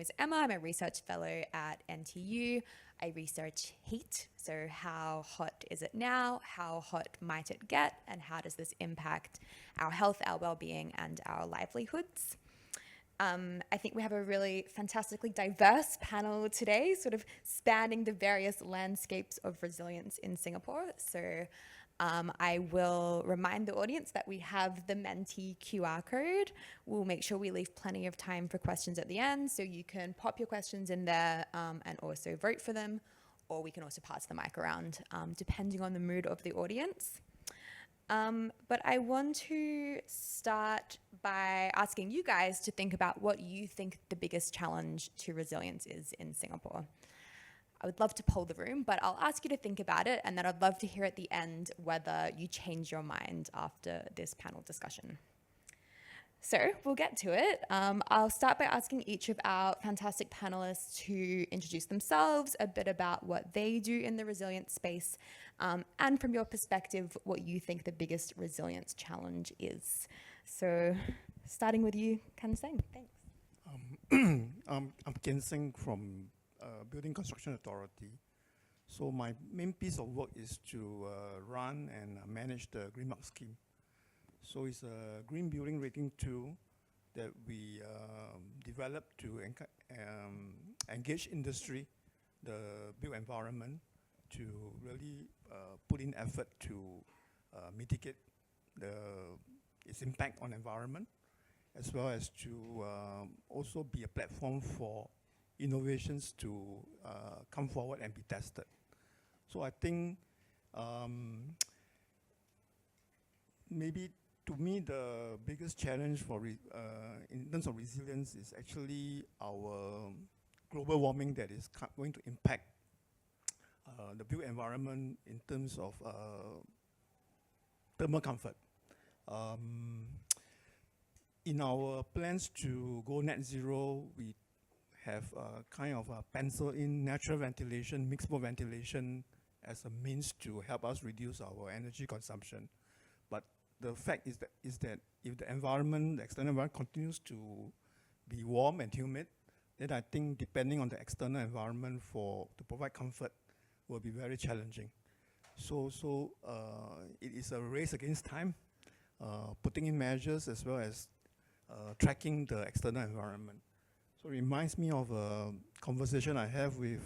name is Emma. I'm a research fellow at NTU. I research heat. So how hot is it now? How hot might it get? And how does this impact our health, our well-being, and our livelihoods? I think we have a really fantastically diverse panel today, sort of spanning the various landscapes of resilience in Singapore. So I will remind the audience that we have the Menti QR code. We'll make sure we leave plenty of time for questions at the end, so you can pop your questions in there and also vote for them, or we can also pass the mic around, depending on the mood of the audience. But I want to start by asking you guys to think about what you think the biggest challenge to resilience is in Singapore. I would love to poll the room, but I'll ask you to think about it, and then I'd love to hear at the end whether you change your mind after this panel discussion. So we'll get to it. I'll start by asking each of our fantastic panelists to introduce themselves, a bit about what they do in the resilience space, and from your perspective, what you think the biggest resilience challenge is. So starting with you, Seng. Thanks. I'm Kian Seng from Building Construction Authority. So my main piece of work is to run and manage the Green Mark scheme. So it's a green building rating tool that we developed to engage industry, the built environment, to really put in effort to mitigate its impact on environment, as well as to also be a platform for innovations to come forward and be tested. So I think maybe to me the biggest challenge for in terms of resilience is actually our global warming that is going to impact the built environment in terms of thermal comfort. In our plans to go net zero, we have kind of pencil in natural ventilation, mixed mode ventilation as a means to help us reduce our energy consumption. But the fact is that if the environment, the external environment continues to be warm and humid, then I think depending on the external environment to provide comfort will be very challenging. So it is a race against time, putting in measures as well as tracking the external environment. So it reminds me of a conversation I have with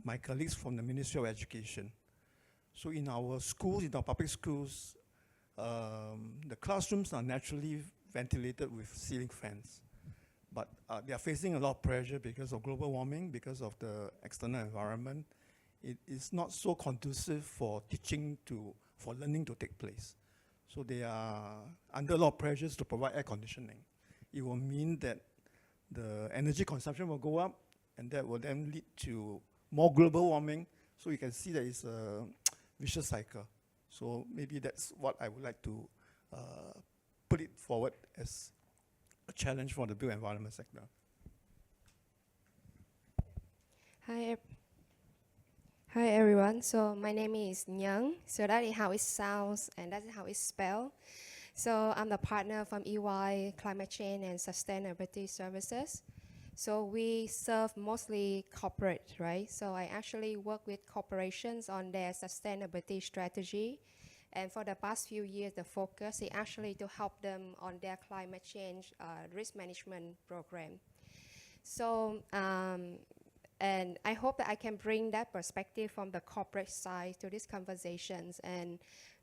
my colleagues from the Ministry of Education. So in our schools, in our public schools, the classrooms are naturally ventilated with ceiling fans. But they are facing a lot of pressure because of global warming, because of the external environment. It is not so conducive for for learning to take place. So they are under a lot of pressures to provide air conditioning. It will mean that the energy consumption will go up, and that will then lead to more global warming. So you can see that it's a vicious cycle. So maybe that's what I would like to put it forward as a challenge for the built environment sector. Hi everyone. So my name is Nhang. So that is how it sounds and that's how it's spelled. So I'm the partner from EY Climate Change and Sustainability Services. So we serve mostly corporate, right? So I actually work with corporations on their sustainability strategy. And for the past few years, the focus is actually to help them on their climate change risk management program. So, and I hope that I can bring that perspective from the corporate side to these conversations. And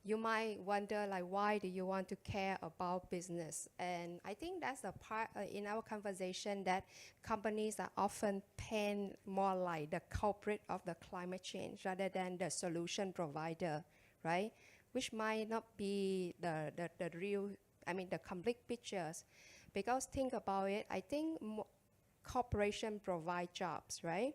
you might wonder, like, why do you want to care about business? And I think that's a part in our conversation that companies are often painted more like the culprit of the climate change rather than the solution provider, right? Which might not be the real, the complete pictures. Because think about it, I think corporations provide jobs, right?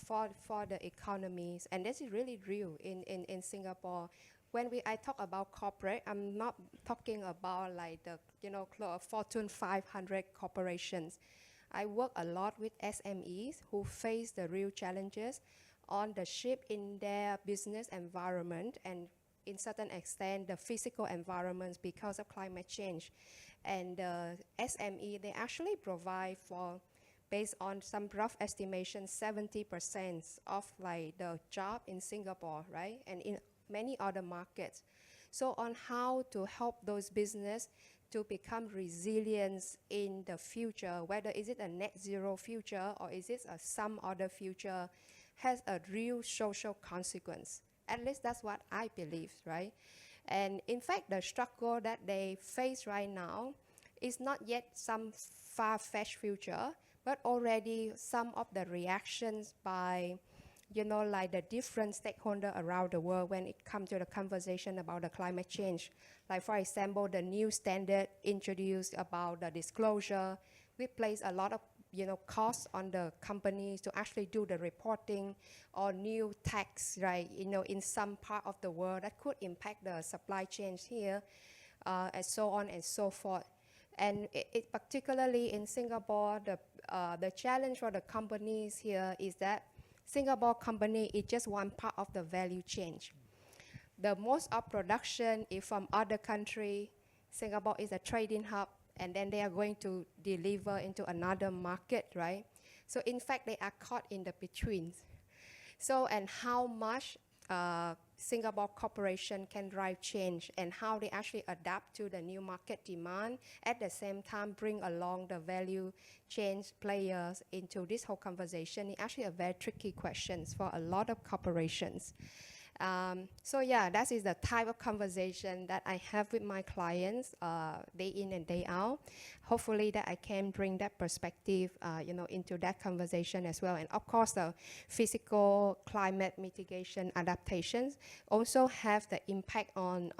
For the economies, and this is really real in Singapore. When I talk about corporate, I'm not talking about like the Fortune 500 corporations. I work a lot with SMEs who face the real challenges on the ship in their business environment and in certain extent the physical environments because of climate change. And SME, they actually provide for based on some rough estimation, 70% of like the job in Singapore, right? And in many other markets. So on how to help those business to become resilient in the future, whether is it a net zero future or is it some other future, has a real social consequence. At least that's what I believe, right? And in fact, the struggle that they face right now is not yet some far-fetched future, but already some of the reactions by, you know, like the different stakeholders around the world when it comes to the conversation about the climate change. Like, for example, the new standard introduced about the disclosure, we place a lot of, you know, costs on the companies to actually do the reporting, or new tax, right, you know, in some part of the world that could impact the supply chains here, and so on and so forth. And it particularly in Singapore, the challenge for the companies here is that Singapore company is just one part of the value chain. The most of production is from other country. Singapore is a trading hub, and then they are going to deliver into another market, right? So in fact, they are caught in the between. So, and how much Singapore corporation can drive change, and how they actually adapt to the new market demand, at the same time bring along the value chain players into this whole conversation, is actually a very tricky question for a lot of corporations. So yeah, that is the type of conversation that I have with my clients day in and day out. Hopefully that I can bring that perspective, you know, into that conversation as well. And of course, the physical climate mitigation adaptations also have the impact on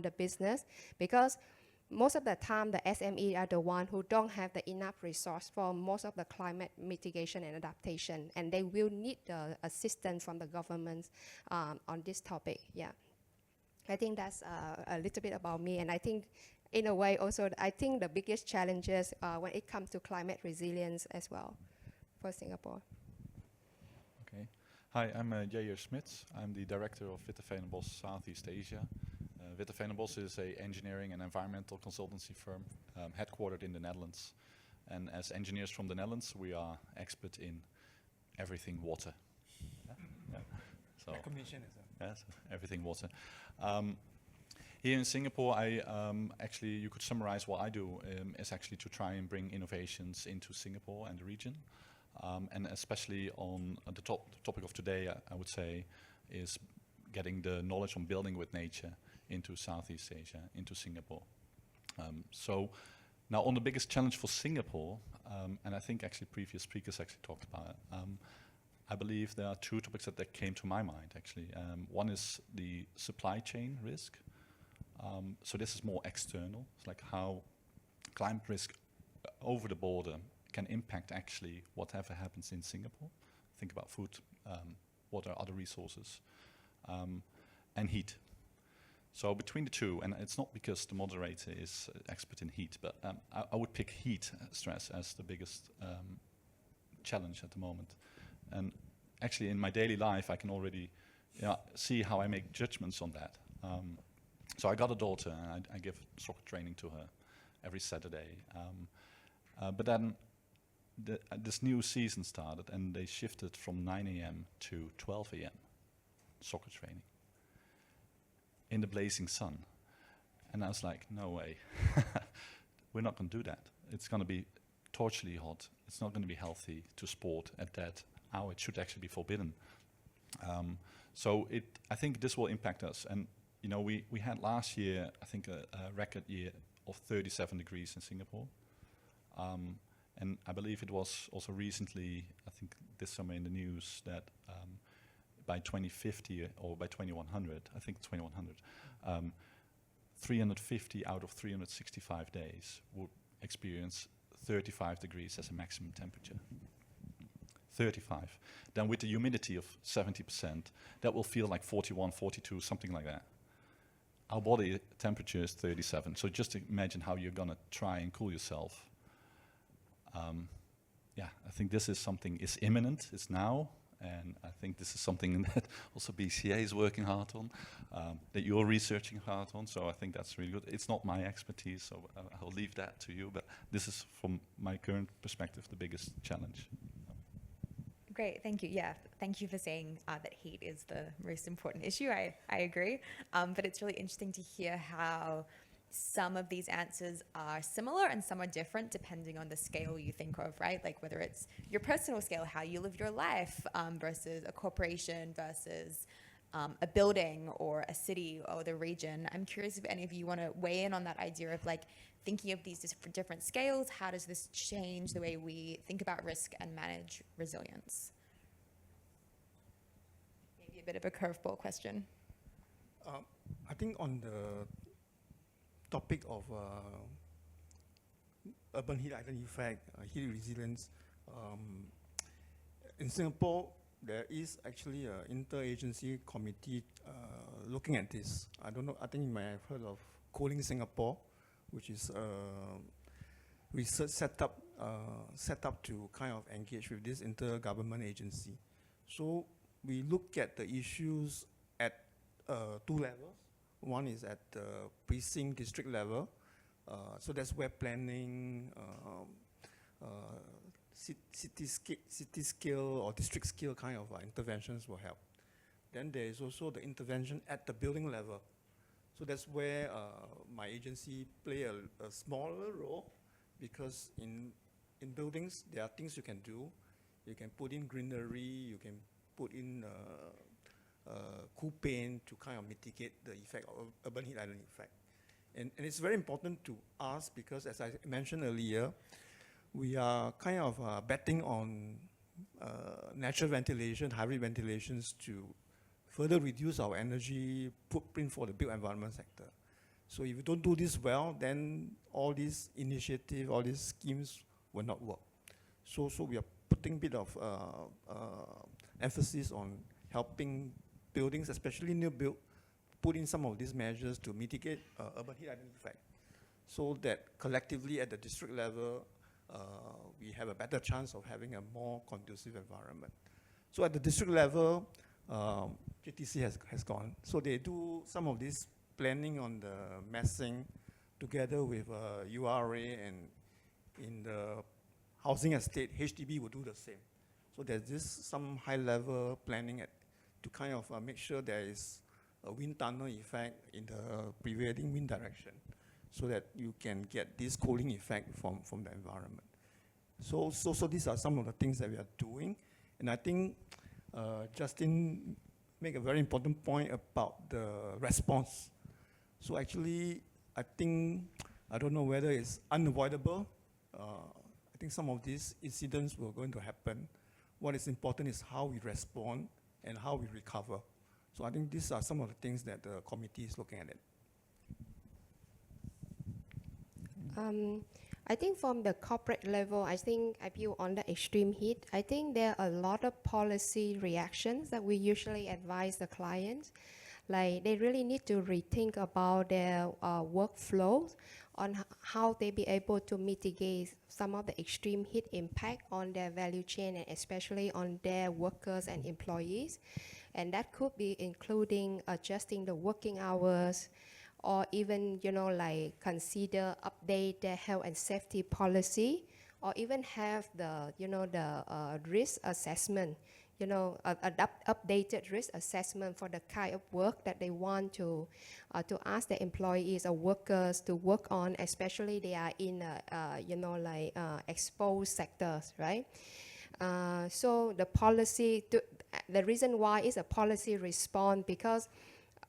the business, because most of the time the SME are the one who don't have the enough resource for most of the climate mitigation and adaptation, and they will need the assistance from the government on this topic. Yeah, I think that's a little bit about me, and I think in a way also I think the biggest challenges when it comes to climate resilience as well for Singapore. Okay. Hi, I'm Jair Smits. I'm the director of Witteveen+Bos Southeast Asia. Witteveen+Bos is an engineering and environmental consultancy firm headquartered in the Netherlands. And as engineers from the Netherlands, we are expert in everything water. Yeah. So, Recognition as well. yes, everything water. Here in Singapore, actually, you could summarize what I do is actually to try and bring innovations into Singapore and the region. And especially on the topic of today, I would say, is getting the knowledge on building with nature into Southeast Asia, into Singapore. So now on the biggest challenge for Singapore, and I think actually previous speakers actually talked about it, I believe there are two topics that came to my mind actually. One is the supply chain risk. So this is more external. It's like how climate risk over the border can impact actually whatever happens in Singapore. Think about food, water, other resources, and heat. So between the two, and it's not because the moderator is expert in heat, but I would pick heat stress as the biggest challenge at the moment. And actually in my daily life, I can already see how I make judgments on that. So I got a daughter, and I give soccer training to her every Saturday. But then this new season started, and they shifted from 9 a.m. to 12 a.m. soccer training in the blazing sun. And I was like, no way. We're not going to do that. It's going to be torturally hot. It's not going to be healthy to sport at that hour. It should actually be forbidden. So I think this will impact us. And you know, we had last year, I think, a record year of 37 degrees in Singapore. And I believe it was also recently, I think this summer in the news, that by 2050 or by 2100, I think 2100, 350 out of 365 days would experience 35 degrees as a maximum temperature. 35. Then with the humidity of 70%, that will feel like 41, 42, something like that. Our body temperature is 37, so just imagine how you're going to try and cool yourself. Yeah, I think this is something is imminent, it's now, And I think this is something that also BCA is working hard on, that you're researching hard on. So I think that's really good. It's not my expertise, so I'll leave that to you. But this is, from my current perspective, the biggest challenge. Great, thank you. Yeah, thank you for saying that heat is the most important issue. I agree. But it's really interesting to hear how some of these answers are similar and some are different depending on the scale you think of, right? Like whether it's your personal scale, how you live your life, versus a corporation versus a building or a city or the region. I'm curious if any of you want to weigh in on that idea of like thinking of these different scales. How does this change the way we think about risk and manage resilience? Maybe a bit of a curveball question. I think on the topic of urban heat island effect, heat resilience, in Singapore, there is actually an interagency committee looking at this. I don't know, I think you may have heard of Cooling Singapore, which is research set up to kind of engage with this intergovernment agency. So we look at the issues at two levels. One is at the precinct district level. So that's where planning, city scale or district scale kind of interventions will help. Then there is also the intervention at the building level. So that's where my agency play a smaller role, because in buildings there are things you can do. You can put in greenery, you can put in cool paint to kind of mitigate the effect of urban heat island effect. And it's very important to us because, as I mentioned earlier, we are kind of betting on natural ventilation, hybrid ventilations to further reduce our energy footprint for the built environment sector. So if we don't do this well, then all these initiatives, all these schemes will not work. So we are putting a bit of emphasis on helping buildings, especially new build, put in some of these measures to mitigate urban heat island effect, so that collectively at the district level, we have a better chance of having a more conducive environment. So at the district level, JTC has gone. So they do some of this planning on the massing together with URA, and in the housing estate, HDB will do the same. So there's this some high level planning to kind of make sure there is a wind tunnel effect in the prevailing wind direction, so that you can get this cooling effect from the environment. So these are some of the things that we are doing. And I think Justin made a very important point about the response. So actually, I think, I don't know whether it's unavoidable. I think some of these incidents were going to happen. What is important is how we respond and how we recover. So I think these are some of the things that the committee is looking at it. I think from the corporate level, I think I view on the extreme heat, I think there are a lot of policy reactions that we usually advise the clients. Like they really need to rethink about their workflows on how they be able to mitigate some of the extreme heat impact on their value chain, and especially on their workers and employees. And that could be including adjusting the working hours, or even, like consider update their health and safety policy, or even have the, the risk assessment, updated risk assessment for the kind of work that they want to ask the employees or workers to work on, especially they are in, exposed sectors, right? So the policy, the reason why is a policy response, because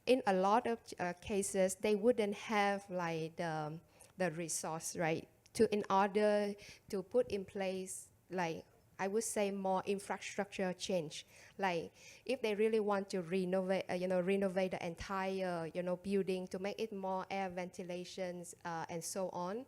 in a lot of cases, they wouldn't have like the resource, right, in order to put in place, like, I would say more infrastructure change. Like if they really want to renovate the entire, building to make it more air ventilations and so on,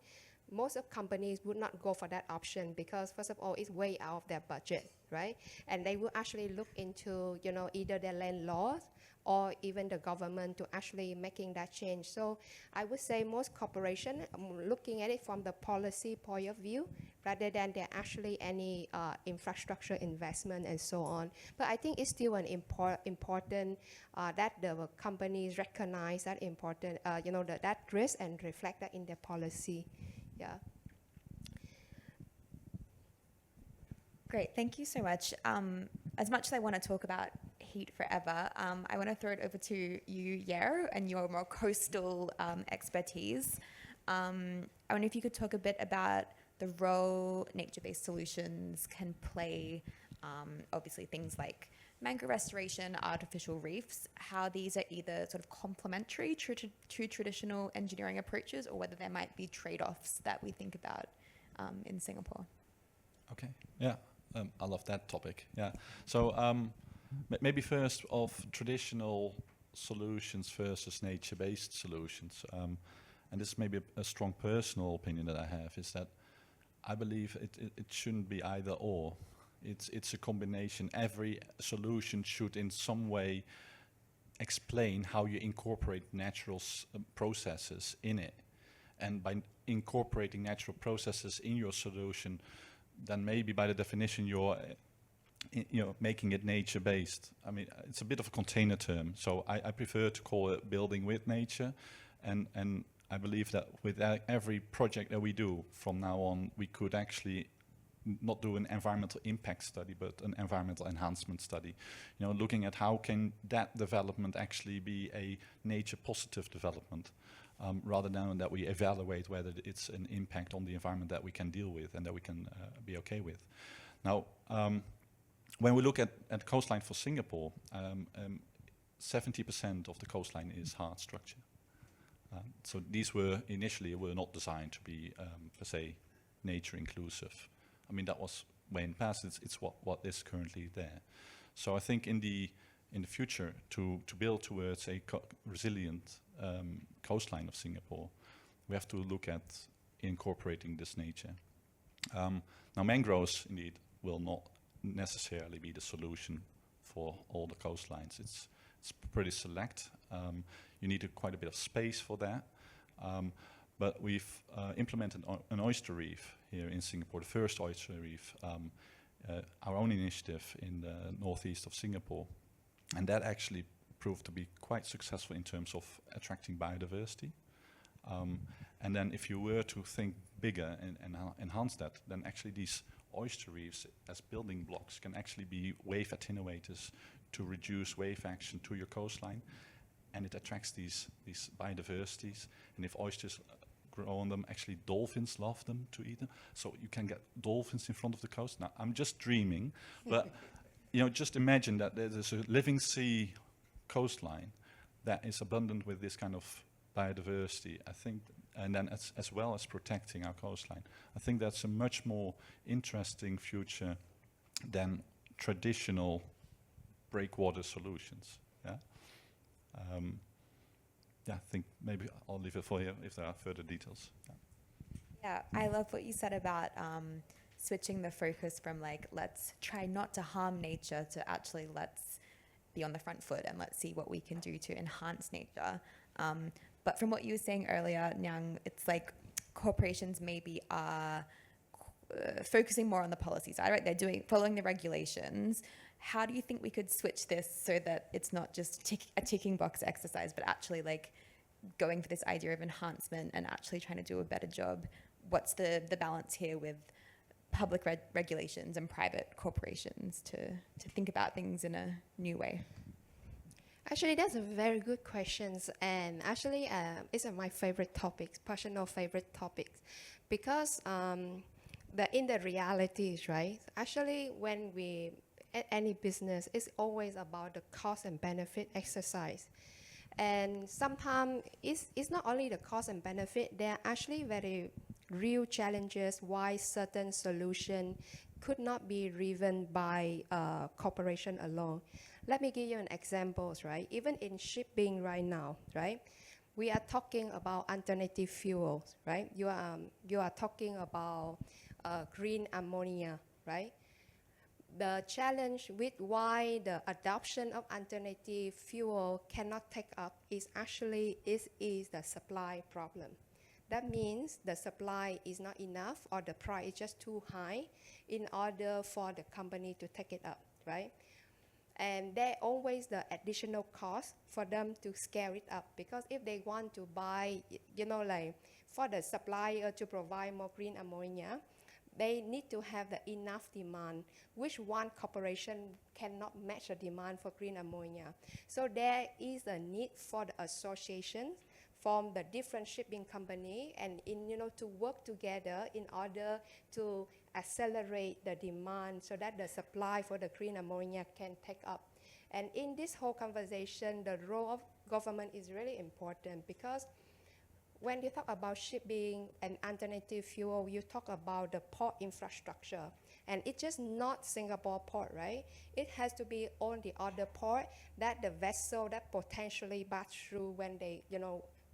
most of companies would not go for that option, because first of all, it's way out of their budget, right? And they will actually look into, either their landlords or even the government to actually making that change. So I would say most corporations, looking at it from the policy point of view, rather than there actually any infrastructure investment and so on. But I think it's still an important that the companies recognize that important, that risk and reflect that in their policy. Yeah. Great, thank you so much. As much as I want to talk about heat forever, I want to throw it over to you, Jair, and your more coastal expertise. I wonder if you could talk a bit about the role nature-based solutions can play, obviously things like mangrove restoration, artificial reefs, how these are either sort of complementary to traditional engineering approaches, or whether there might be trade-offs that we think about in Singapore. Okay, yeah. I love that topic. Yeah. So maybe first of traditional solutions versus nature-based solutions, and this may be a strong personal opinion that I have, is that I believe it shouldn't be either or. It's a combination. Every solution should in some way explain how you incorporate natural processes in it, and by incorporating natural processes in your solution, then maybe by the definition you're making it nature-based. I mean, it's a bit of a container term, so I prefer to call it building with nature, and I believe that with every project that we do from now on, we could actually not do an environmental impact study, but an environmental enhancement study. Looking at how can that development actually be a nature-positive development. Rather than that we evaluate whether it's an impact on the environment that we can deal with and that we can be okay with. Now, when we look at the coastline for Singapore, 70% of the coastline is hard structure. So these were initially not designed to be per se nature inclusive. I mean, that was way in the past. It's what is currently there. So I think in the future, to build towards a resilient coastline of Singapore, we have to look at incorporating this nature. Now, mangroves indeed will not necessarily be the solution for all the coastlines. It's pretty select. You need quite a bit of space for that. But we've implemented an oyster reef here in Singapore, the first oyster reef, our own initiative in the northeast of Singapore. And that actually proved to be quite successful in terms of attracting biodiversity. And then if you were to think bigger and enhance that, then actually these oyster reefs as building blocks can actually be wave attenuators to reduce wave action to your coastline. And it attracts these biodiversities. And if oysters grow on them, actually dolphins love them to eat them. So you can get dolphins in front of the coast. Now, I'm just dreaming, but just imagine that there's a living sea coastline that is abundant with this kind of biodiversity, I think, and then as well as protecting our coastline. I think that's a much more interesting future than traditional breakwater solutions. Yeah. I think maybe I'll leave it for you if there are further details. Yeah, I love what you said about switching the focus from let's try not to harm nature to actually let's be on the front foot and let's see what we can do to enhance nature. But from what you were saying earlier, Nhang, it's like corporations maybe are focusing more on the policy side, right? They're following the regulations. How do you think we could switch this so that it's not just a ticking box exercise, but actually going for this idea of enhancement and actually trying to do a better job? What's the balance here with public regulations and private corporations to think about things in a new way? Actually, that's a very good question, and actually it's my favorite topics, personal favorite topics, because in the realities, right? Actually, when we at any business, it's always about the cost and benefit exercise, and sometimes it's not only the cost and benefit. There are actually very real challenges why certain solution could not be driven by corporation alone. Let me give you an example, right? Even in shipping right now, right? We are talking about alternative fuels, right? You are talking about green ammonia, right? The challenge with why the adoption of alternative fuel cannot take up is actually is the supply problem. That means the supply is not enough or the price is just too high in order for the company to take it up, right? And there always the additional cost for them to scale it up, because if they want to buy, like for the supplier to provide more green ammonia, they need to have the enough demand, which one corporation cannot match the demand for green ammonia. So there is a need for the association from the different shipping company and to work together in order to accelerate the demand so that the supply for the green ammonia can take up. And in this whole conversation, the role of government is really important, because when you talk about shipping and alternative fuel, you talk about the port infrastructure. And it's just not Singapore port, right? It has to be on the other port that the vessel that potentially pass through when they,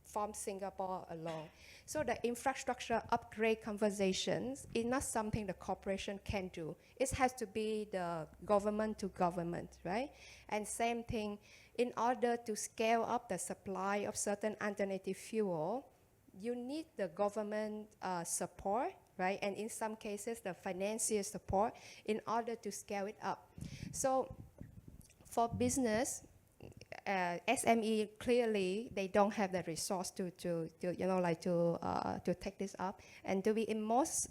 from Singapore alone. So the infrastructure upgrade conversations is not something the corporation can do. It has to be the government to government, right? And same thing, in order to scale up the supply of certain alternative fuel, you need the government support, right? And in some cases, the financial support in order to scale it up. So for business, SME, clearly they don't have the resource to take this up, and to be in most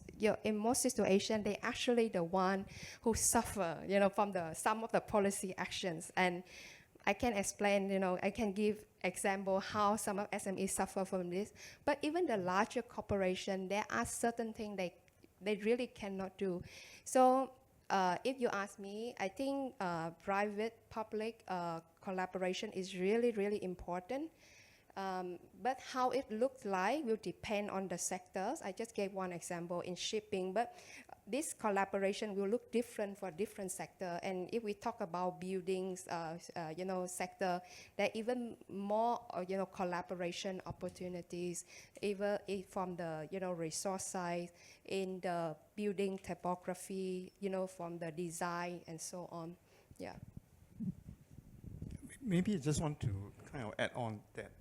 situations, they actually the one who suffer, from some of the policy actions. And I can explain, I can give example how some of SMEs suffer from this. But even the larger corporation, there are certain things they really cannot do. So if you ask me, I think private-public collaboration is really, really important. But how it looks like will depend on the sectors. I just gave one example in shipping, but this collaboration will look different for different sector. And if we talk about buildings, sector, there are even more, collaboration opportunities, even from the, resource side, in the building topography, from the design and so on. Yeah. Maybe I just want to kind of add on that.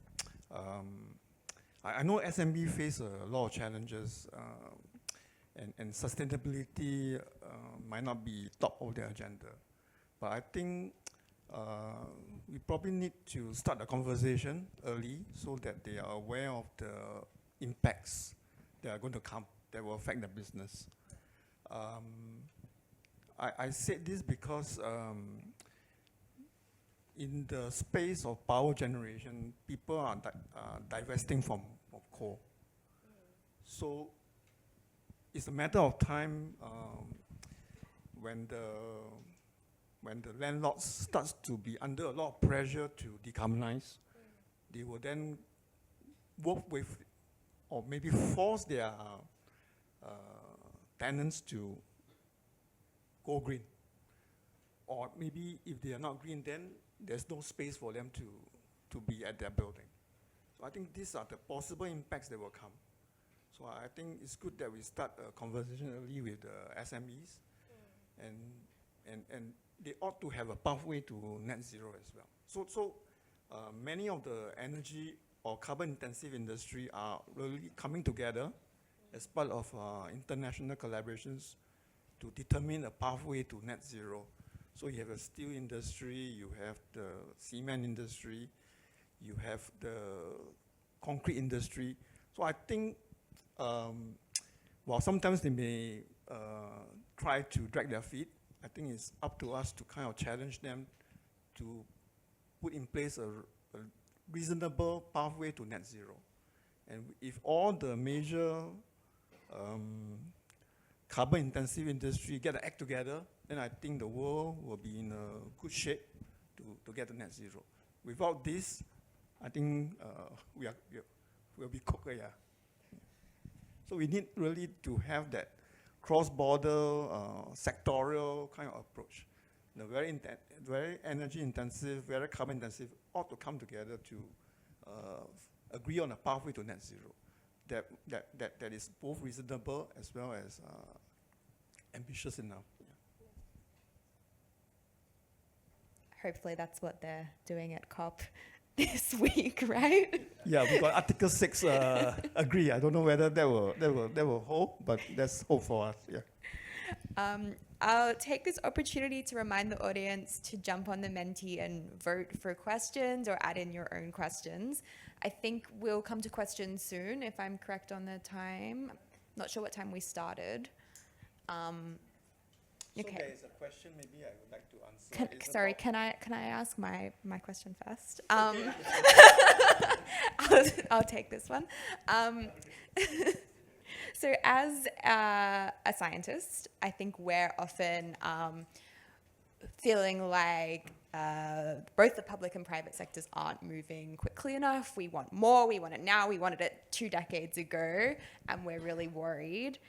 I know SMB face a lot of challenges, and sustainability might not be top of their agenda. But I think we probably need to start the conversation early so that they are aware of the impacts that are going to come that will affect the business. I said this because in the space of power generation, people are divesting from coal. So it's a matter of time when the landlord starts to be under a lot of pressure to decarbonize, they will then work with, or maybe force their tenants to go green. Or maybe if they are not green, then there's no space for them to be at their building. So I think these are the possible impacts that will come. So I think it's good that we start a conversation early with the SMEs, and they ought to have a pathway to net zero as well. So many of the energy or carbon intensive industry are really coming together as part of international collaborations to determine a pathway to net zero. So you have a steel industry, you have the cement industry, you have the concrete industry. So I think while sometimes they may try to drag their feet, I think it's up to us to kind of challenge them to put in place a reasonable pathway to net zero. And if all the major carbon intensive industry get the act together, then I think the world will be in a good shape to get to net zero. Without this, I think we'll be cooked, yeah. So we need really to have that cross-border, sectorial kind of approach. The very energy intensive, very carbon intensive ought to come together to agree on a pathway to net zero that is both reasonable as well as ambitious enough. Yeah. Hopefully that's what they're doing at COP. this week, right? Yeah, we got Article 6 agree. I don't know whether that will hold, but that's hope for us. Yeah. I'll take this opportunity to remind the audience to jump on the Menti and vote for questions or add in your own questions. I think we'll come to questions soon, if I'm correct on the time. Not sure what time we started. Okay. So there is a question maybe I would like to answer. Sorry, can I ask my question first? I'll take this one. So as a scientist, I think we're often feeling like both the public and private sectors aren't moving quickly enough. We want more, we want it now, we wanted it 2 decades ago, and we're really worried.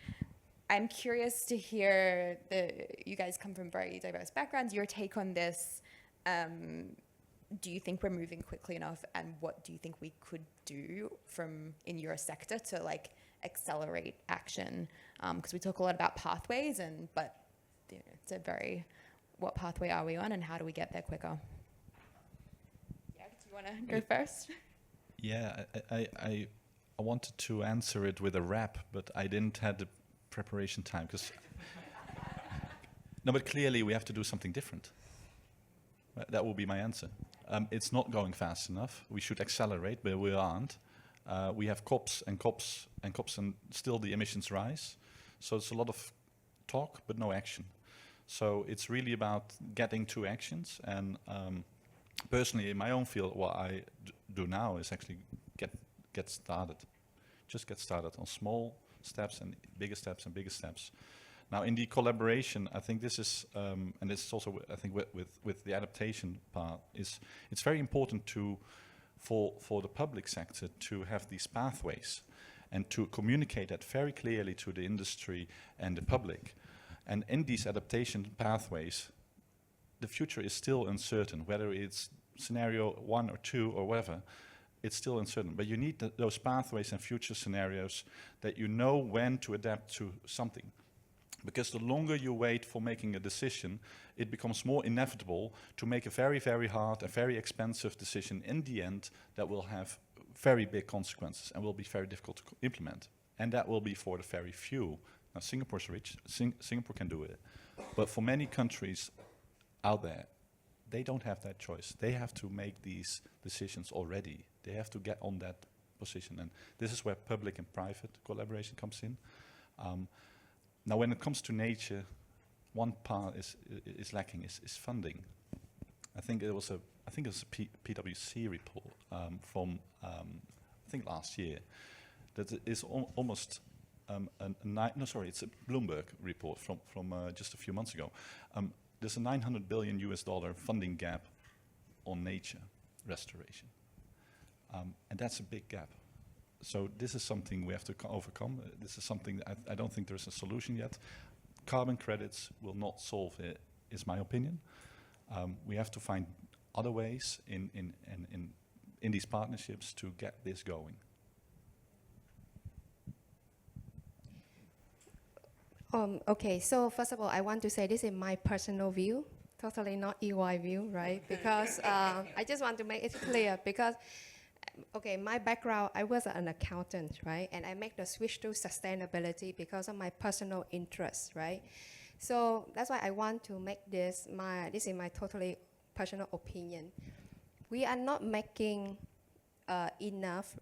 I'm curious to hear, you guys come from very diverse backgrounds, your take on this. Do you think we're moving quickly enough, and what do you think we could do in your sector to like accelerate action? Because we talk a lot about pathways, but you know, it's a very, what pathway are we on and how do we get there quicker? Yeah, do you want to go first? Yeah, I wanted to answer it with a rap, but I didn't have the preparation time because no, but clearly we have to do something different. That will be my answer. It's not going fast enough. We should accelerate, but we aren't. We have COPs and COPs and COPs, and still the emissions rise. So it's a lot of talk, but no action. So it's really about getting to actions. And personally, in my own field, what I do now is actually get started. Just get started on small steps and bigger steps and bigger steps. Now, in the collaboration, I think this is, and this is also, I think, with the adaptation part, it's very important for the public sector to have these pathways and to communicate that very clearly to the industry and the public. And in these adaptation pathways, the future is still uncertain, whether it's scenario 1 or 2 or whatever. It's still uncertain, but you need those pathways and future scenarios that you know when to adapt to something. Because the longer you wait for making a decision, it becomes more inevitable to make a very, very hard and very expensive decision in the end that will have very big consequences and will be very difficult to implement. And that will be for the very few. Now, Singapore's rich, Singapore can do it. But for many countries out there, they don't have that choice. They have to make these decisions already. They have to get on that position. And this is where public and private collaboration comes in. Now, when it comes to nature, one part is lacking is funding. I think it was a PwC report from I think last year that is almost it's a Bloomberg report from just a few months ago. There's a $900 billion funding gap on nature restoration, and that's a big gap. So this is something we have to overcome. This is something that I don't think there's a solution yet. Carbon credits will not solve it, is my opinion. We have to find other ways in these partnerships to get this going. Okay, so first of all, I want to say this is my personal view, totally not EY view, right? Because I just want to make it clear because, okay, my background, I was an accountant, right? And I make the switch to sustainability because of my personal interests, right? So that's why I want to make this is my totally personal opinion. We are not making enough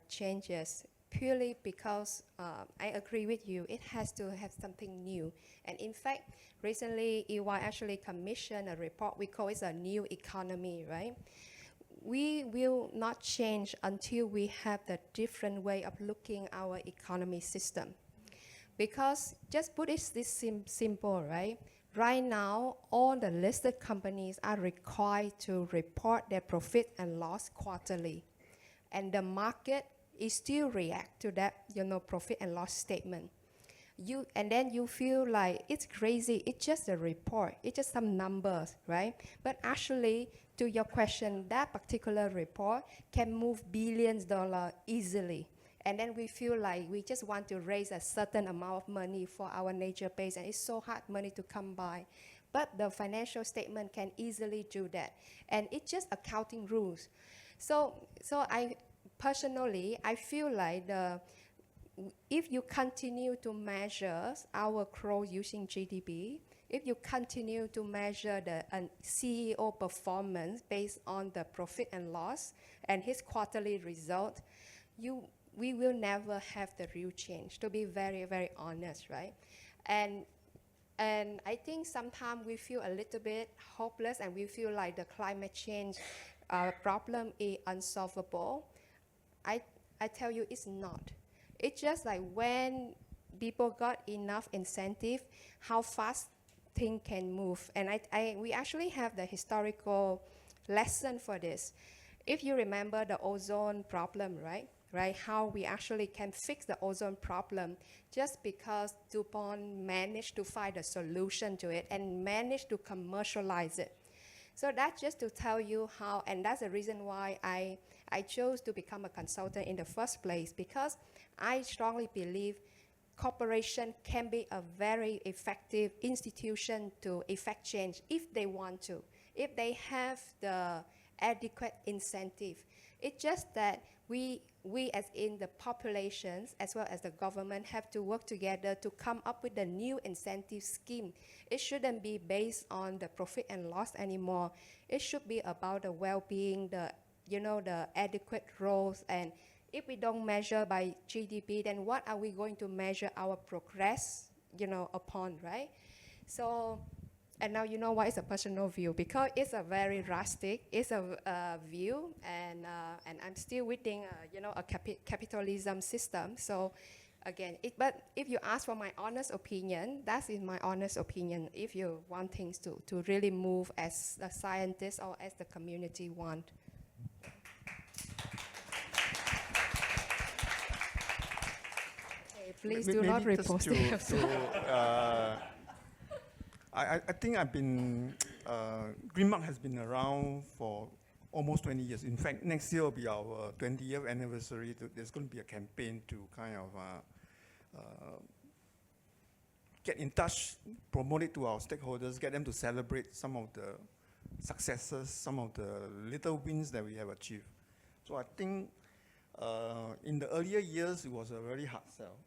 changes purely because I agree with you, it has to have something new. And in fact, recently EY actually commissioned a report, we call it a new economy, right? We will not change until we have the different way of looking our economy system. Because just put it this simple, right? Right now, all the listed companies are required to report their profit and loss quarterly. And the market is still react to that, profit and loss statement. And then you feel like it's crazy, it's just a report, it's just some numbers, right? But actually, to your question, that particular report can move billions of dollars easily. And then we feel like we just want to raise a certain amount of money for our nature base, and it's so hard money to come by. But the financial statement can easily do that. And it's just accounting rules. So I personally, I feel like if you continue to measure our growth using GDP, if you continue to measure the CEO performance based on the profit and loss and his quarterly result, we will never have the real change, to be very, very honest, right? And I think sometimes we feel a little bit hopeless and we feel like the climate change problem is unsolvable. I tell you, it's not. It's just like when people got enough incentive, how fast things can move. And we actually have the historical lesson for this. If you remember the ozone problem, right? How we actually can fix the ozone problem just because DuPont managed to find a solution to it and managed to commercialize it. So that's just to tell you how, and that's the reason why I chose to become a consultant in the first place, because I strongly believe corporation can be a very effective institution to effect change if they want to, if they have the adequate incentive. It's just that we as in the populations as well as the government have to work together to come up with a new incentive scheme. It shouldn't be based on the profit and loss anymore. It should be about the well-being, the adequate growth. And if we don't measure by GDP, then what are we going to measure our progress, upon, right? So, and now you know why it's a personal view, because it's a very rustic, it's a view, and I'm still within, a capitalism system. So, again, but if you ask for my honest opinion, that is my honest opinion. If you want things to really move as a scientist or as the community want. Okay, please do not repost it. I think I've been, Greenmark has been around for almost 20 years. In fact, next year will be our 20th anniversary. There's going to be a campaign to kind of get in touch, promote it to our stakeholders, get them to celebrate some of the successes, some of the little wins that we have achieved. So I think in the earlier years, it was a very hard sell.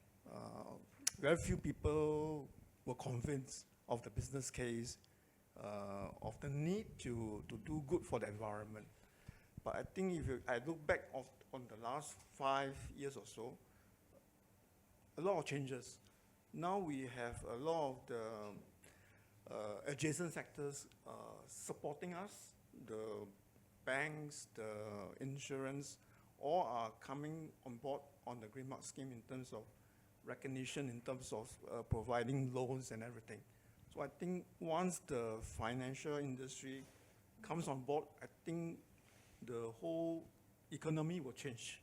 Very few people were convinced of the business case, of the need to do good for the environment. But I think if I look back on the last 5 years or so, a lot of changes. Now we have a lot of the adjacent sectors supporting us. The banks, the insurance, all are coming on board on the Greenmark scheme in terms of recognition, in terms of providing loans and everything. So I think once the financial industry comes on board, I think the whole economy will change.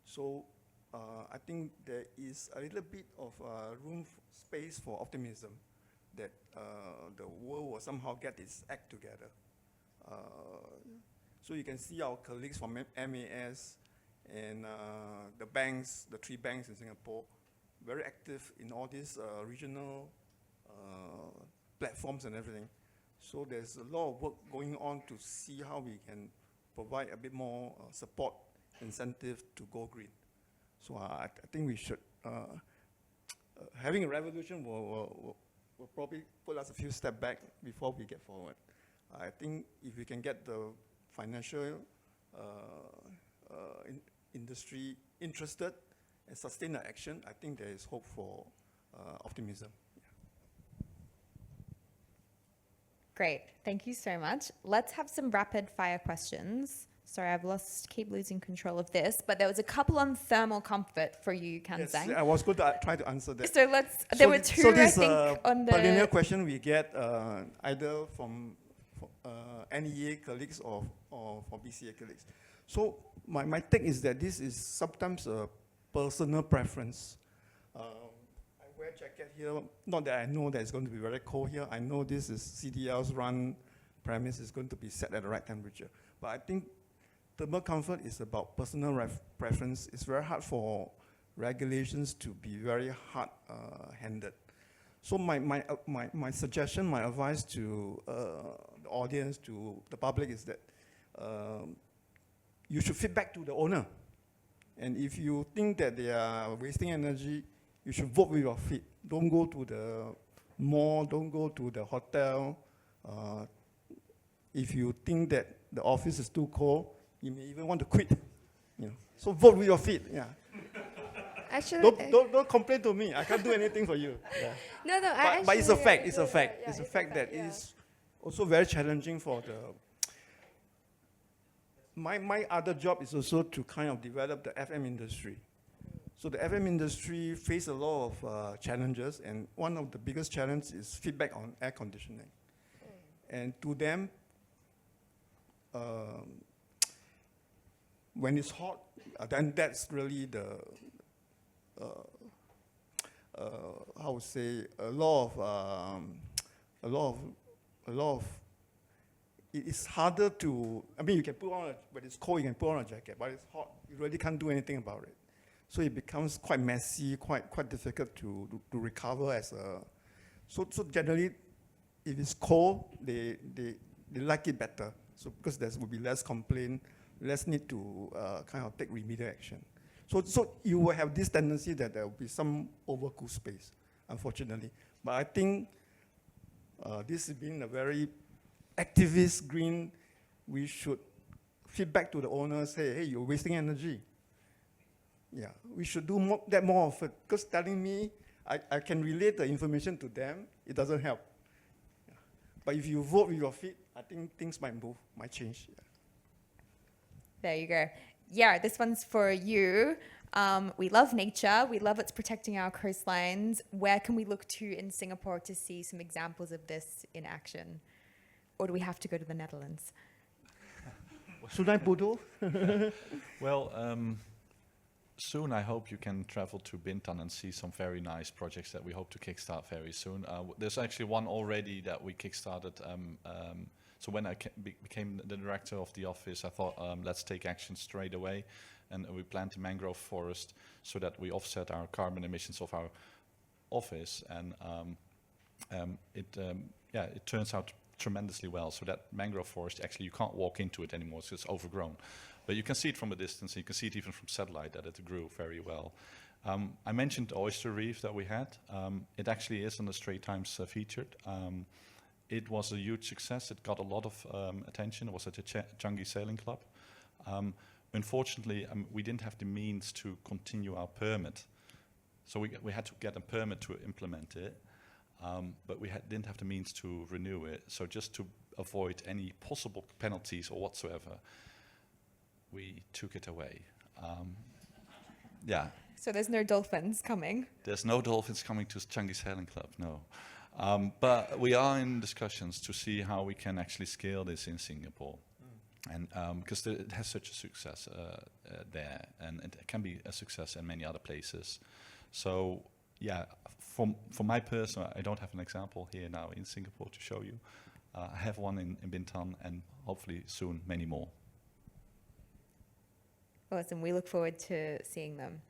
So I think there is a little bit of space for optimism that the world will somehow get its act together. So you can see our colleagues from MAS and the banks, the 3 banks in Singapore, very active in all these regional platforms and everything. So there's a lot of work going on to see how we can provide a bit more support, incentive to go green. So I think we should, having a revolution will probably put us a few steps back before we get forward. I think if we can get the financial industry interested and sustain the action, I think there is hope for optimism. Great, thank you so much. Let's have some rapid fire questions. Sorry, keep losing control of this, but there was a couple on thermal comfort for you, Kian. Yes, I was going to try to answer that. So there were two, so this, I think, on the... preliminary question we get either from NEA colleagues or from BCA colleagues. So my take is that this is sometimes a personal preference. I wear jacket here, not that I know that it's going to be very cold here. I know this is CDL's run premise is going to be set at the right temperature. But I think thermal comfort is about personal preference. It's very hard for regulations to be very hard-handed. So my suggestion, my advice to the audience, to the public is that you should feedback to the owner. And if you think that they are wasting energy, you should vote with your feet. Don't go to the mall, don't go to the hotel. If you think that the office is too cold, you may even want to quit. You know. So vote with your feet. Yeah. Actually, Don't complain to me. I can't do anything for you. Yeah. No, But it's a fact. It's a yeah, fact. yeah, It's a fact that yeah. it's also very challenging for the. My other job is also to kind of develop the FM industry. So the FM industry face a lot of challenges, and one of the biggest challenges is feedback on air conditioning. And to them, when it's hot, then that's really the how would say a lot of it's harder to. I mean, you can put on when it's cold, you can put on a jacket, but it's hot, you really can't do anything about it. So it becomes quite messy, quite difficult to recover as a. So generally, if it's cold, they like it better. So because there will be less complaint, less need to kind of take remedial action. So you will have this tendency that there will be some overcool space, unfortunately. But I think this has been a very activist green. We should feedback to the owners, hey, you're wasting energy. Yeah, we should do that more often. Because telling me I can relate the information to them, it doesn't help. Yeah. But if you vote with your feet, I think things might move, might change. Yeah. There you go. Yeah, this one's for you. We love nature. We love it's protecting our coastlines. Where can we look to in Singapore to see some examples of this in action? Or do we have to go to the Netherlands? Sungai Buloh? Well, soon I hope you can travel to Bintan and see some very nice projects that we hope to kickstart very soon. There's actually one already that we kickstarted. So when I became the director of the office, I thought, let's take action straight away. And we plant a mangrove forest so that we offset our carbon emissions of our office. And it turns out tremendously well. So that mangrove forest, actually, you can't walk into it anymore, so it's overgrown. But you can see it from a distance, and you can see it even from satellite that it grew very well. I mentioned the oyster reef that we had. It actually is on the Straits Times featured. It was a huge success. It got a lot of attention. It was at the Changi Sailing Club. Unfortunately, we didn't have the means to continue our permit. So we had to get a permit to implement it, but we didn't have the means to renew it. So just to avoid any possible penalties or whatsoever, we took it away. Yeah. So there's no dolphins coming? There's no dolphins coming to Changi Sailing Club, no. But we are in discussions to see how we can actually scale this in Singapore. And because it has such a success there, and it can be a success in many other places. So yeah, for my personal, I don't have an example here now in Singapore to show you. I have one in Bintan, and hopefully soon many more. Awesome. We look forward to seeing them.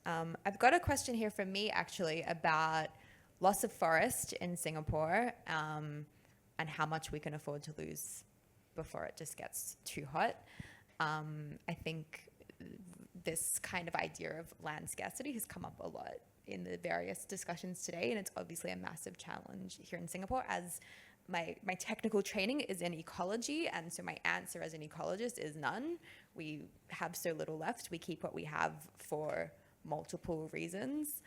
I've got a question here from me actually about loss of forest in Singapore and how much we can afford to lose before it just gets too hot. I think this kind of idea of land scarcity has come up a lot in the various discussions today, and it's obviously a massive challenge here in Singapore, as my technical training is in ecology, and so my answer as an ecologist is none. We have so little left. We keep what we have for multiple reasons.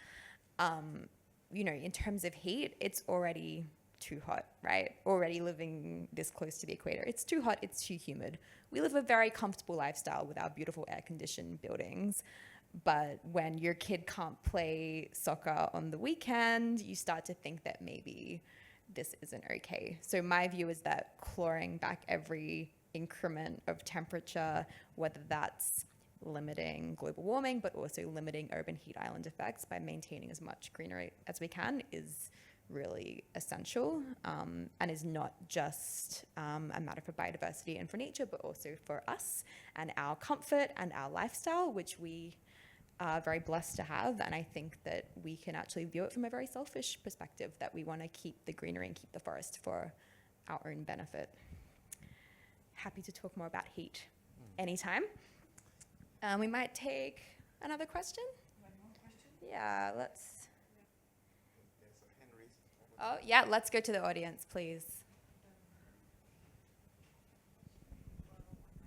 In terms of heat, it's already too hot, right? Already living this close to the equator. It's too hot, it's too humid. We live a very comfortable lifestyle with our beautiful air-conditioned buildings. But when your kid can't play soccer on the weekend, you start to think that maybe this isn't okay. So my view is that clawing back every increment of temperature, whether that's limiting global warming, but also limiting urban heat island effects by maintaining as much greenery as we can, is really essential, and is not just a matter for biodiversity and for nature, but also for us and our comfort and our lifestyle, which we are very blessed to have. And I think that we can actually view it from a very selfish perspective, that we want to keep the greenery and keep the forest for our own benefit. Happy to talk more about heat anytime. We might take another question. Yeah, let's. Oh, yeah, let's go to the audience, please.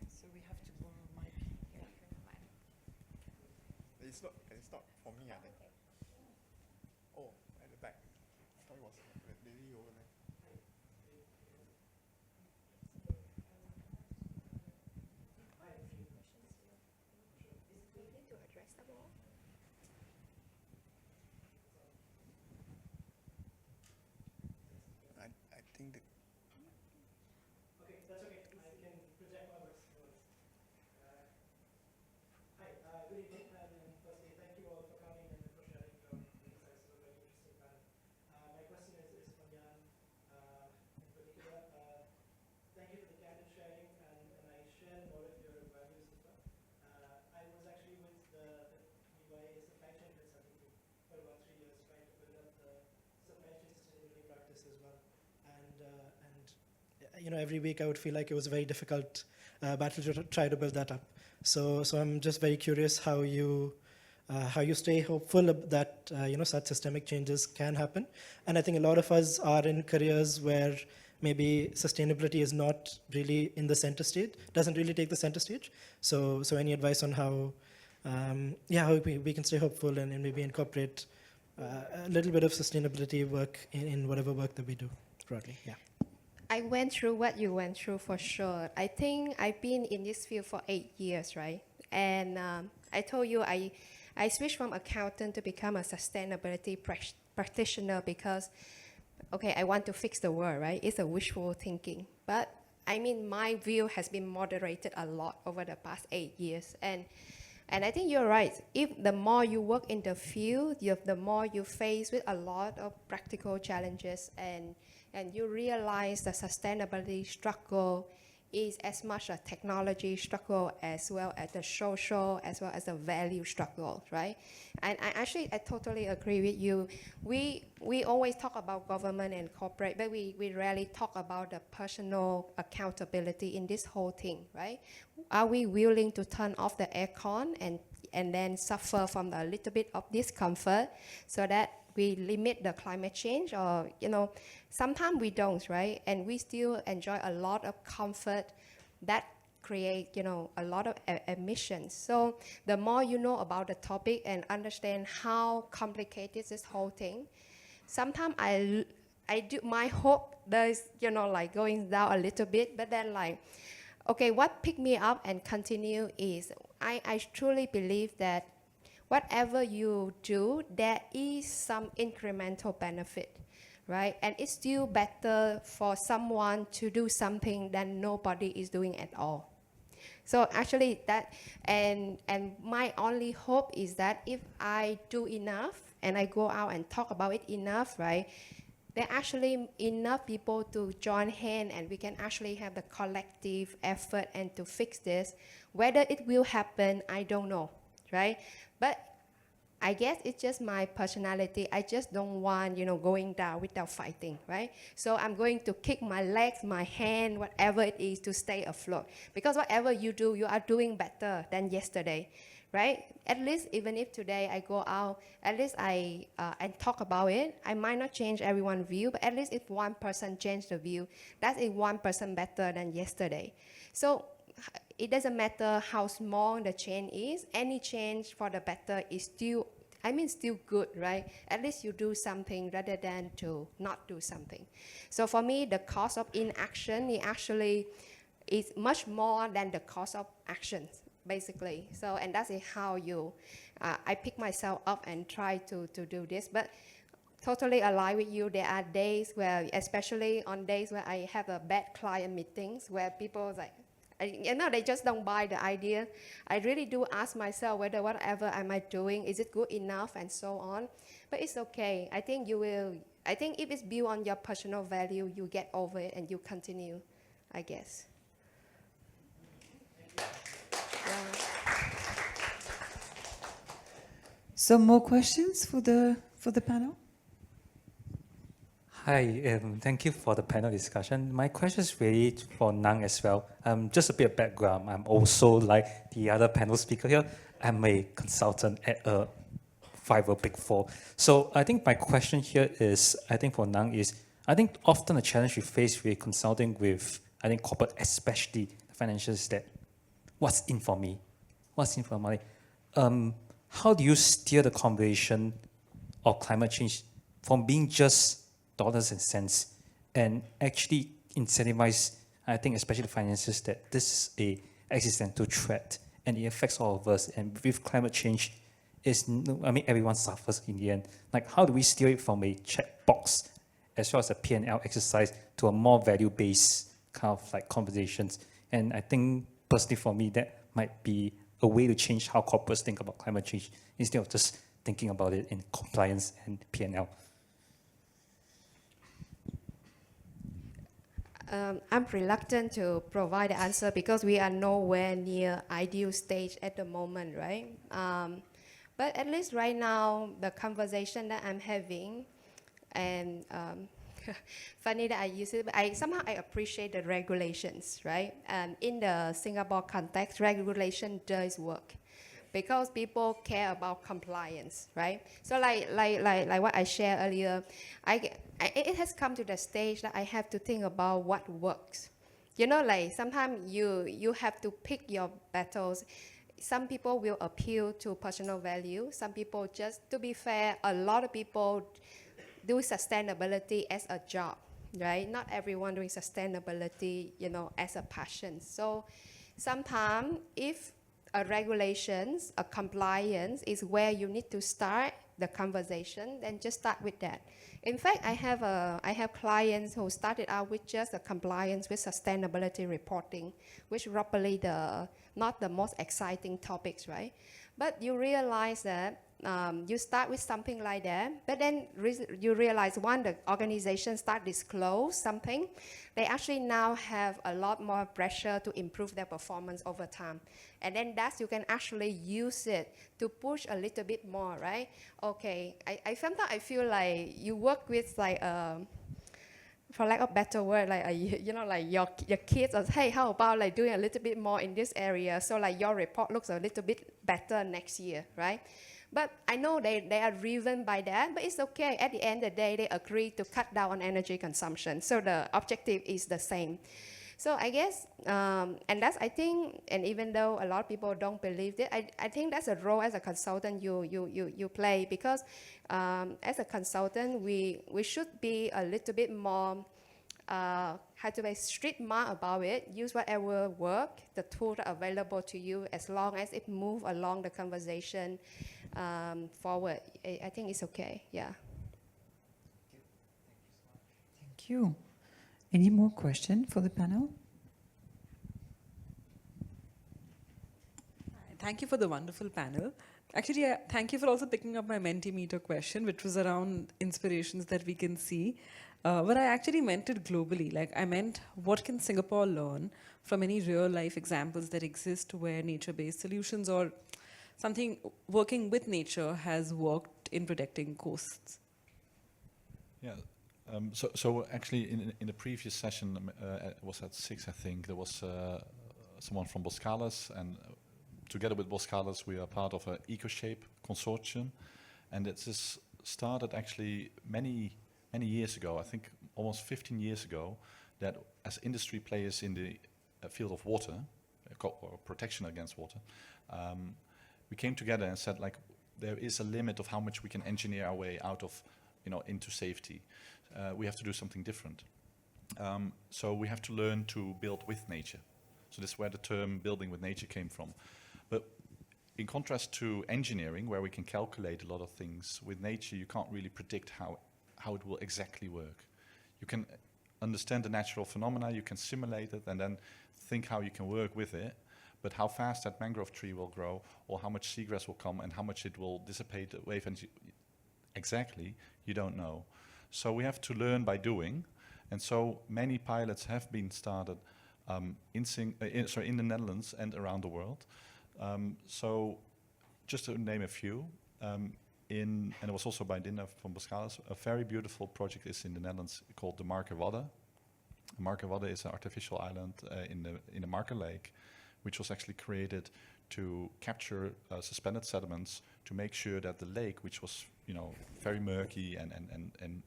So we have to borrow mic. It's not for me, I think. Oh, at the back. I thought it was the lady over there. I think that Okay, that's okay. I can project my words. Hi, good evening, and firstly, thank you all for coming and for sharing your insights. It was a very interesting panel. My question is for Nhang in particular. Thank you for the candid sharing, and I share a lot of your values as well. I was actually with the EY supply chain consulting group for about 3 years, trying to build up the supply chain sustainability practice as well. And you know, every week I would feel like it was a very difficult battle to try to build that up. So I'm just very curious how you stay hopeful that you know, such systemic changes can happen. And I think a lot of us are in careers where maybe sustainability is not really in the center stage, doesn't really take the center stage. So any advice on how we can stay hopeful and maybe incorporate a little bit of sustainability work in whatever work that we do broadly? Yeah. I went through what you went through for sure. I think I've been in this field for 8 years, right? And I told you I switched from accountant to become a sustainability practitioner because, okay, I want to fix the world, right? It's a wishful thinking. But I mean, my view has been moderated a lot over the past 8 years. And I think you're right. If the more you work in the field, the more you face with a lot of practical challenges, and you realize the sustainability struggle is as much a technology struggle as well as the social, as well as the value struggle, right? And I totally agree with you. We always talk about government and corporate, but we rarely talk about the personal accountability in this whole thing, right? Are we willing to turn off the aircon and then suffer from a little bit of discomfort so that we limit the climate change? Or, you know, sometimes we don't, right? And we still enjoy a lot of comfort that create, you know, a lot of emissions. So the more you know about the topic and understand how complicated this whole thing, sometimes I do, my hope does, you know, like going down a little bit, but then like, okay, what picked me up and continue is I truly believe that whatever you do, there is some incremental benefit, right? And it's still better for someone to do something than nobody is doing at all. So actually that, and my only hope is that if I do enough and I go out and talk about it enough, right, there are actually enough people to join hands and we can actually have the collective effort and to fix this. Whether it will happen, I don't know, right? But I guess it's just my personality. I just don't want, you know, going down without fighting, right? So I'm going to kick my legs, my hand, whatever it is to stay afloat. Because whatever you do, you are doing better than yesterday, right? At least even if today I go out, at least I and talk about it. I might not change everyone's view, but at least if one person changed the view, that is 1% better than yesterday. So it doesn't matter how small the change is. Any change for the better is still, still good, right? At least you do something rather than to not do something. So for me, the cost of inaction, it actually is much more than the cost of action, basically. So, and that's how you, I pick myself up and try to do this. But totally align with you. There are days where, especially on days where I have a bad client meetings where people like, you know, they just don't buy the idea. I really do ask myself whether whatever am I doing, is it good enough and so on. But it's okay. I think you will, I think if it's built on your personal value, you get over it and you continue, I guess. Some more questions for the panel? Hi, thank you for the panel discussion. My question is really for Nhang as well. Just a bit of background. I'm also like the other panel speaker here. I'm a consultant at a Big Four. So I think my question here is, I think for Nhang is, I think often the challenge we face with consulting with, I think corporate, especially the financials, is that what's in for me? What's in for money? How do you steer the conversation of climate change from being just dollars and cents and actually incentivize, I think, especially the finances, that this is a existential threat and it affects all of us. And with climate change, everyone suffers in the end. Like, how do we steer it from a checkbox as well as a P&L exercise to a more value-based kind of like conversations? And I think personally for me, that might be a way to change how corporates think about climate change instead of just thinking about it in compliance and P&L. I'm reluctant to provide the answer because we are nowhere near ideal stage at the moment, right? But at least right now, the conversation that I'm having, and funny that I use it, but somehow I appreciate the regulations, right? In the Singapore context, regulation does work because people care about compliance, right? So like what I shared earlier, it has come to the stage that I have to think about what works. You know, like sometimes you have to pick your battles. Some people will appeal to personal value. Some people, just to be fair, a lot of people do sustainability as a job, right? Not everyone doing sustainability, you know, as a passion. So sometimes if a regulations, a compliance is where you need to start the conversation, then just start with that. In fact, I have clients who started out with just a compliance with sustainability reporting, which probably not the most exciting topics, right? But you realize that you start with something like that, but then you realize when the organization start disclose something, they actually now have a lot more pressure to improve their performance over time. And then you can actually use it to push a little bit more, right? Okay, sometimes I feel like you work with like, for lack of better word, like you know, like your kids are, hey, how about like doing a little bit more in this area, so like your report looks a little bit better next year, right? But I know they are driven by that, but it's okay. At the end of the day, they agree to cut down on energy consumption, so the objective is the same. So I guess, and that's, I think, and even though a lot of people don't believe it, I think that's a role as a consultant you play, because as a consultant, we should be a little bit more, how to be street smart about it. Use whatever work, the tools are available to you, as long as it moves along the conversation forward. I think it's okay, yeah. Thank you. Any more questions for the panel? Thank you for the wonderful panel. Actually, thank you for also picking up my Mentimeter question, which was around inspirations that we can see. But I actually meant it globally. Like, I meant, what can Singapore learn from any real life examples that exist where nature-based solutions or something working with nature has worked in protecting coasts? Yeah. So actually, in the previous session, it was at 6, I think, there was someone from Boscalis, and together with Boscalis, we are part of an EcoShape consortium, and it just started actually many years ago, I think almost 15 years ago, that as industry players in the field of water, or protection against water, we came together and said, like, there is a limit of how much we can engineer our way out of, into safety. We have to do something different. So we have to learn to build with nature. So this is where the term building with nature came from. But in contrast to engineering, where we can calculate a lot of things, with nature you can't really predict how it will exactly work. You can understand the natural phenomena, you can simulate it, and then think how you can work with it. But how fast that mangrove tree will grow, or how much seagrass will come, and how much it will dissipate the wave energy, exactly, you don't know. So we have to learn by doing, and so many pilots have been started in the Netherlands and around the world. So just to name a few, and it was also by Dinda from Boskalis, a very beautiful project is in the Netherlands called the Markerwadde. Markerwadde is an artificial island in the Marker Lake, which was actually created to capture suspended sediments to make sure that the lake, which was very murky and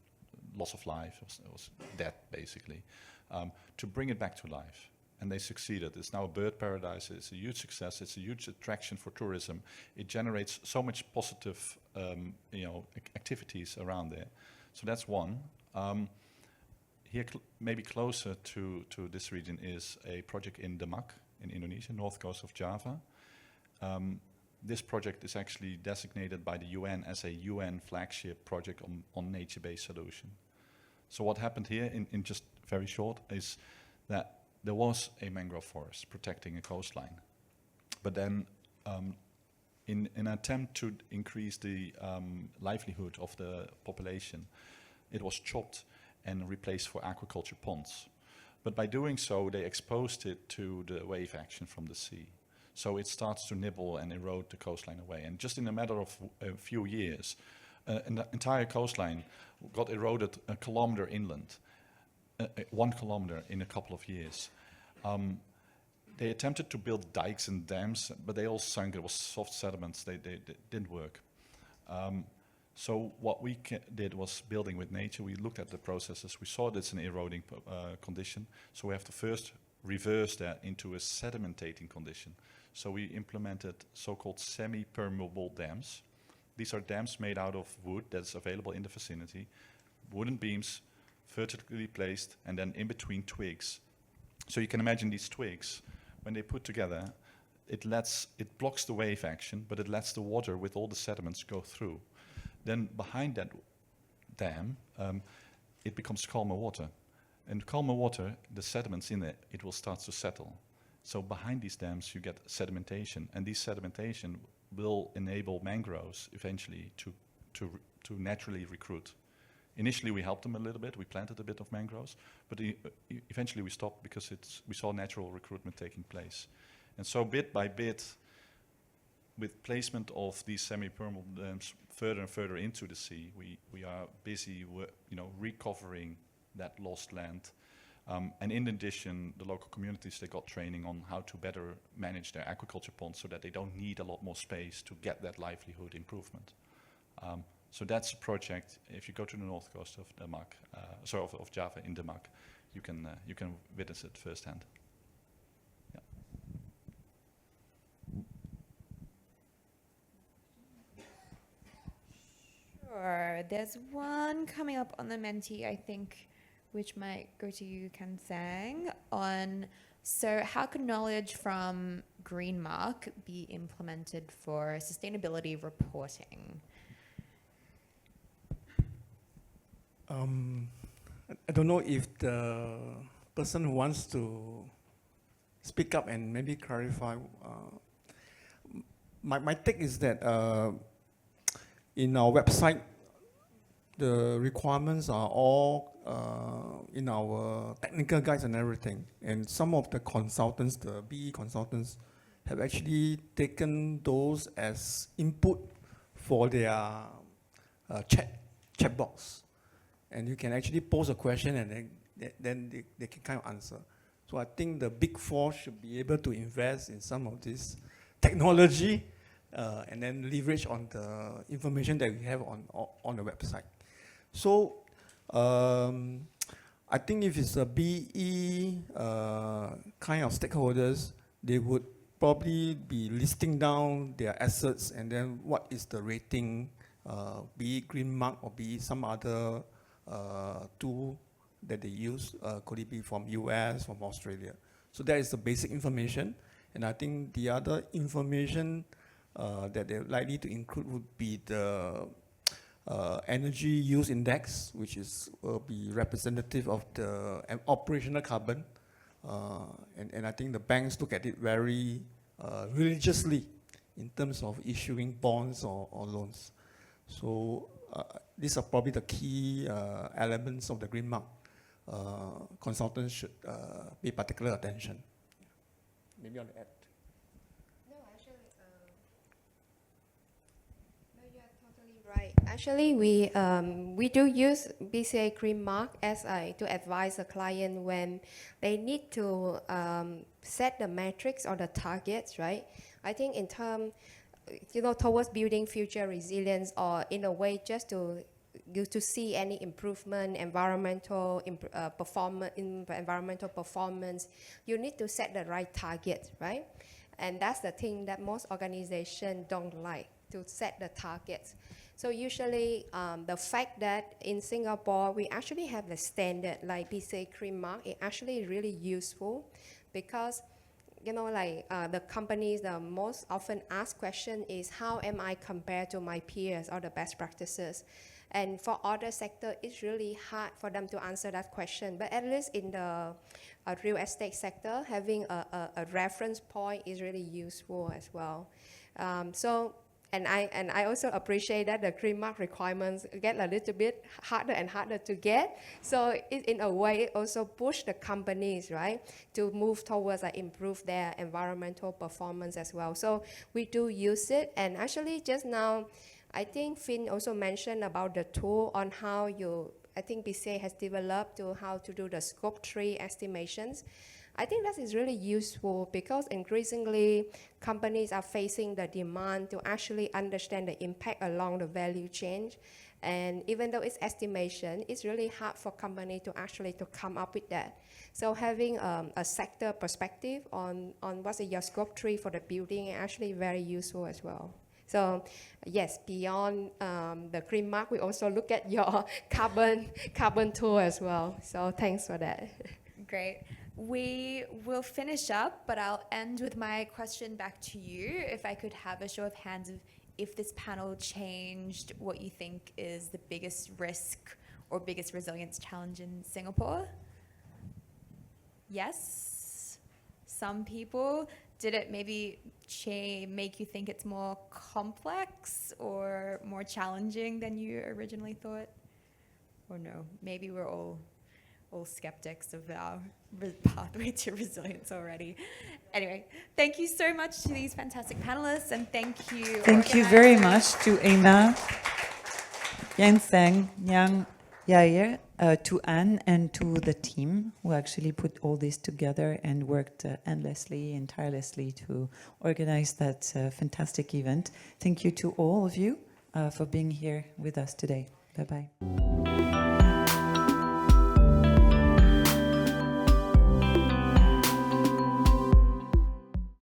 loss of life, it was dead basically, to bring it back to life. And they succeeded. It's now a bird paradise. It's a huge success. It's a huge attraction for tourism. It generates so much positive, activities around there. So that's one. Here, maybe closer to this region is a project in Demak in Indonesia, north coast of Java. This project is actually designated by the UN as a UN flagship project on nature-based solution. So what happened here, in just very short, is that there was a mangrove forest protecting a coastline. But then, in an attempt to increase the livelihood of the population, it was chopped and replaced for aquaculture ponds. But by doing so, they exposed it to the wave action from the sea. So it starts to nibble and erode the coastline away. And just in a matter of a few years, the entire coastline got eroded a kilometer inland. 1 kilometer in a couple of years. They attempted to build dikes and dams, but they all sunk. It was soft sediments. They didn't work. So what we did was building with nature. We looked at the processes. We saw that's an eroding condition. So we have to first reverse that into a sedimentating condition. So we implemented so-called semi-permeable dams. These are dams made out of wood that's available in the vicinity, wooden beams, vertically placed, and then in between twigs. So you can imagine these twigs, when they put together, it blocks the wave action, but it lets the water with all the sediments go through. Then behind that dam, it becomes calmer water. And calmer water, the sediments in it will start to settle. So behind these dams, you get sedimentation, and this sedimentation will enable mangroves eventually to naturally recruit. Initially, we helped them a little bit. We planted a bit of mangroves, but eventually we stopped because we saw natural recruitment taking place. And so bit by bit, with placement of these semi-permeable dams further and further into the sea, we are busy recovering that lost land. And in addition, the local communities, they got training on how to better manage their aquaculture ponds so that they don't need a lot more space to get that livelihood improvement. So that's a project. If you go to the north coast of Demak, of Java in Demak, you can witness it firsthand. Yeah. Sure. There's one coming up on the Menti, I think, which might go to you, Seng, on so how can knowledge from Greenmark be implemented for sustainability reporting? I don't know if the person who wants to speak up and maybe clarify. My take is that in our website, the requirements are all in our technical guides and everything. And some of the consultants, the BE consultants, have actually taken those as input for their chat box. And you can actually pose a question and then they can kind of answer. So I think the Big Four should be able to invest in some of this technology and then leverage on the information that we have on the website. So I think if it's a BE kind of stakeholders, they would probably be listing down their assets and then what is the rating, be it Greenmark or be it some other tool that they use, could it be from US, from Australia. So that is the basic information. And I think the other information that they're likely to include would be the energy use index, which will be representative of the operational carbon. And I think the banks look at it very religiously in terms of issuing bonds or loans. So these are probably the key elements of the Greenmark. Consultants should pay particular attention. Maybe on the add. No, actually, no, you're totally Right. Actually, we do use BCA cream mark to advise a client when they need to set the metrics or the targets, right? I think in terms, towards building future resilience, or in a way just to see any improvement, environmental performance, you need to set the right target, right? And that's the thing that most organizations don't like, to set the targets. So usually the fact that in Singapore, we actually have the standard like BCA cream mark, it actually really useful because the companies, the most often asked question is, how am I compared to my peers or the best practices? And for other sector, it's really hard for them to answer that question. But at least in the real estate sector, having a reference point is really useful as well. And I also appreciate that the cream mark requirements get a little bit harder and harder to get. So in a way, it also push the companies, right, to move towards improve their environmental performance as well. So we do use it. And actually just now, I think Finn also mentioned about the tool on how I think BCA has developed to how to do the Scope 3 estimations. I think that is really useful because increasingly companies are facing the demand to actually understand the impact along the value chain. And even though it's estimation, it's really hard for company to actually to come up with that. So having a sector perspective on what's your Scope 3 for the building is actually very useful as well. So yes, beyond the cream mark, we also look at your carbon tool as well. So thanks for that. Great. We will finish up, but I'll end with my question back to you. If I could have a show of hands of if this panel changed what you think is the biggest risk or biggest resilience challenge in Singapore? Yes? Some people? Did it maybe make you think it's more complex or more challenging than you originally thought? Or no? Maybe we're all skeptics of our pathway to resilience already. Anyway, thank you so much to these fantastic panelists, and thank you. Thank you very much to Emma, Seng, Nhang, Jair, to Anne, and to the team who actually put all this together and worked endlessly and tirelessly to organize that fantastic event. Thank you to all of you for being here with us today. Bye-bye.